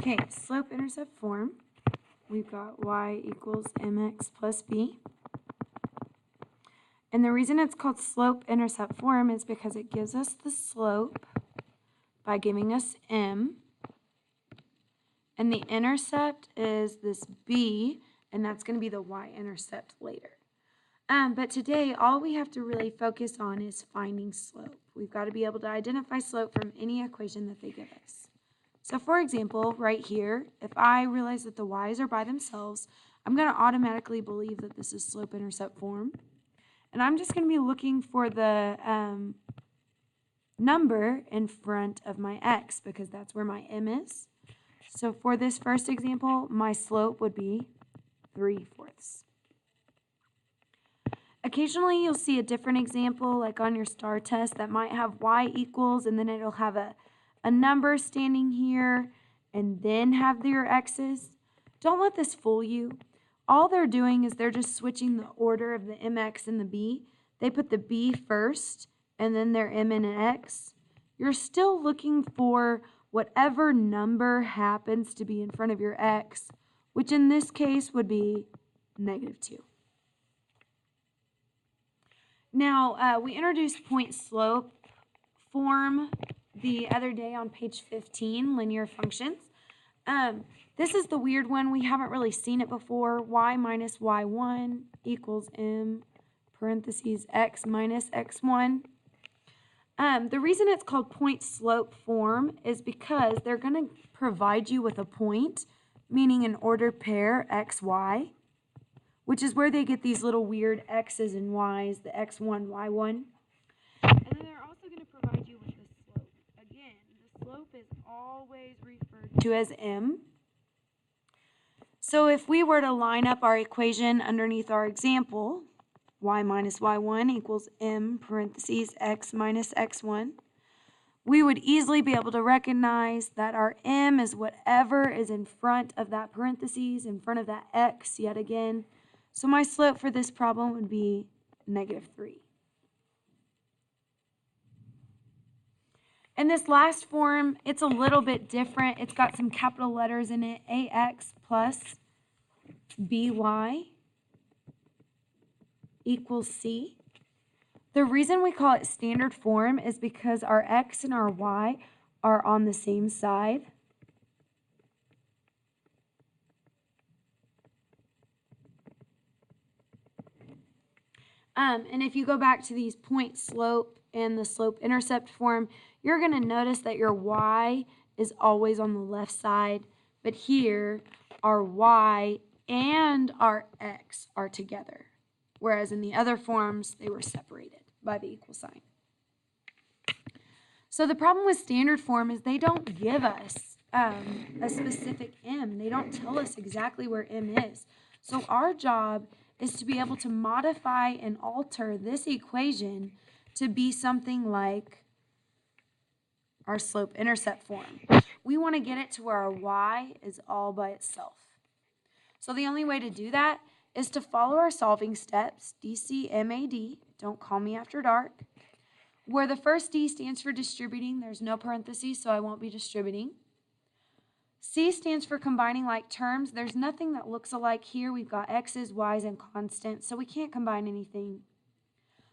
Okay, slope-intercept form. We've got y equals mx plus b. And the reason it's called slope-intercept form is because it gives us the slope by giving us m. And the intercept is this b, and that's going to be the y-intercept later. But today, all we have to really focus on is finding slope. We've got to be able to identify slope from any equation that they give us. So for example, right here, if I realize that the y's are by themselves, I'm going to automatically believe that this is slope-intercept form. And I'm just going to be looking for the number in front of my x because that's where my m is. So for this first example, my slope would be 3/4. Occasionally, you'll see a different example, like on your STAR test, that might have y equals, and then it'll have a number standing here, and then have your x's. Don't let this fool you. All they're doing is they're just switching the order of the mx and the b. They put the b first, and then their m and an x. You're still looking for whatever number happens to be in front of your x, which in this case would be -2. Now, we introduced point-slope form the other day on page 15, linear functions. This is the weird one. We haven't really seen it before. Y minus y1 equals m parentheses x minus x1. The reason it's called point-slope form is because they're going to provide you with a point, meaning an ordered pair, x, y, which is where they get these little weird x's and y's, the x1, y1. And then they're also going to provide you with the slope. Again, the slope is always referred to as m. So if we were to line up our equation underneath our example, y minus y1 equals m parentheses x minus x1, we would easily be able to recognize that our m is whatever is in front of that parentheses, in front of that x yet again. So my slope for this problem would be -3. And this last form, it's a little bit different. It's got some capital letters in it, ax plus by equals c. The reason we call it standard form is because our x and our y are on the same side. And if you go back to these point slope and the slope intercept form, you're going to notice that your y is always on the left side, but here our y and our x are together, whereas in the other forms they were separated by the equal sign. So the problem with standard form is they don't give us a specific m. They don't tell us exactly where m is. So our job is to be able to modify and alter this equation to be something like our slope-intercept form. We want to get it to where our y is all by itself. So the only way to do that is to follow our solving steps, DCMAD, don't call me after dark, where the first D stands for distributing. There's no parentheses, so I won't be distributing. C stands for combining like terms. There's nothing that looks alike here. We've got x's, y's, and constants, so we can't combine anything.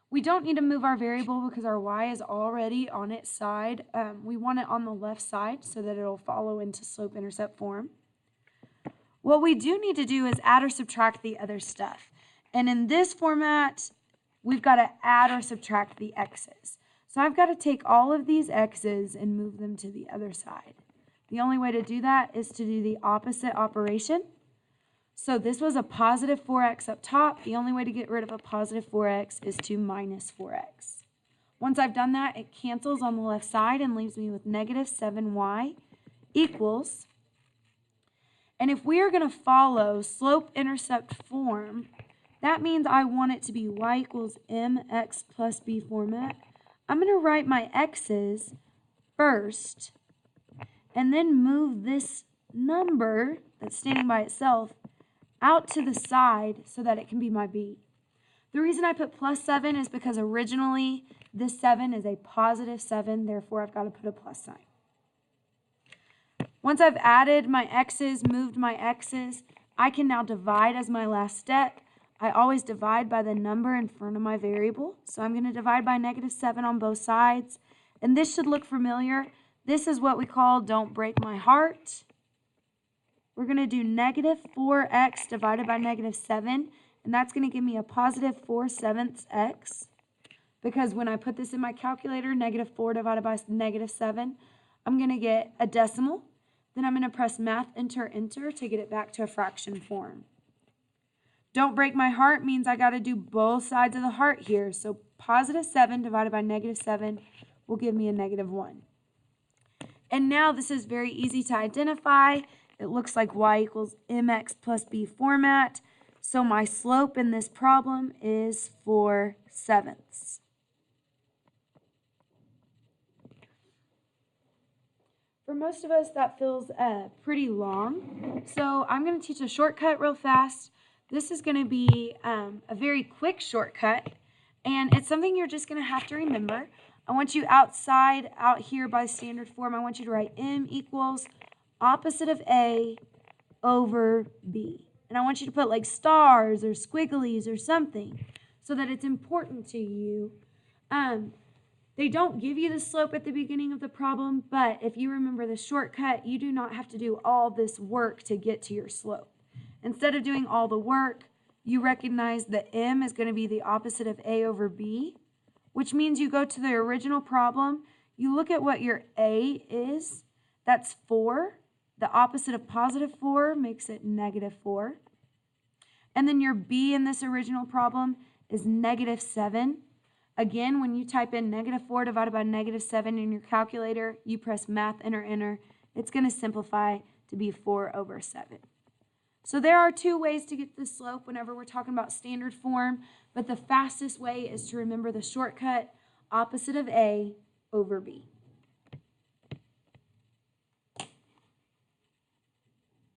We don't need to move our variable because our y is already on its side. We want it on the left side so that it'll follow into slope-intercept form. What we do need to do is add or subtract the other stuff. And in this format, we've got to add or subtract the x's. So I've got to take all of these x's and move them to the other side. The only way to do that is to do the opposite operation. So this was a positive 4x up top. The only way to get rid of a positive 4x is to minus 4x. Once I've done that, it cancels on the left side and leaves me with -7y equals. And if we are going to follow slope-intercept form, that means I want it to be y equals mx plus b format. I'm going to write my x's first, and then move this number that's standing by itself out to the side so that it can be my b. The reason I put +7 is because originally this 7 is a positive 7, therefore I've got to put a plus sign. Once I've added my x's, moved my x's, I can now divide as my last step. I always divide by the number in front of my variable. So I'm going to divide by -7 on both sides. And this should look familiar. This is what we call don't break my heart. We're going to do -4x divided by -7. And that's going to give me a +4/7 x. Because when I put this in my calculator, -4 divided by -7, I'm going to get a decimal. Then I'm going to press math, enter, enter to get it back to a fraction form. Don't break my heart means I got to do both sides of the heart here. So +7 divided by -7 will give me a -1. And now this is very easy to identify. It looks like y equals mx plus b format. So my slope in this problem is 4/7. For most of us, that feels pretty long. So I'm going to teach a shortcut real fast. This is going to be a very quick shortcut, and it's something you're just going to have to remember. I want you out here by standard form, I want you to write m equals opposite of A over B. And I want you to put like stars or squigglies or something so that it's important to you. They don't give you the slope at the beginning of the problem, but if you remember the shortcut, you do not have to do all this work to get to your slope. Instead of doing all the work, you recognize that m is going to be the opposite of A over B, which means you go to the original problem, you look at what your A is, that's 4. The opposite of +4 makes it -4. And then your B in this original problem is -7. Again, when you type in -4 divided by -7 in your calculator, you press math, enter, enter. It's going to simplify to be 4/7. So there are two ways to get the slope whenever we're talking about standard form, but the fastest way is to remember the shortcut opposite of A over B.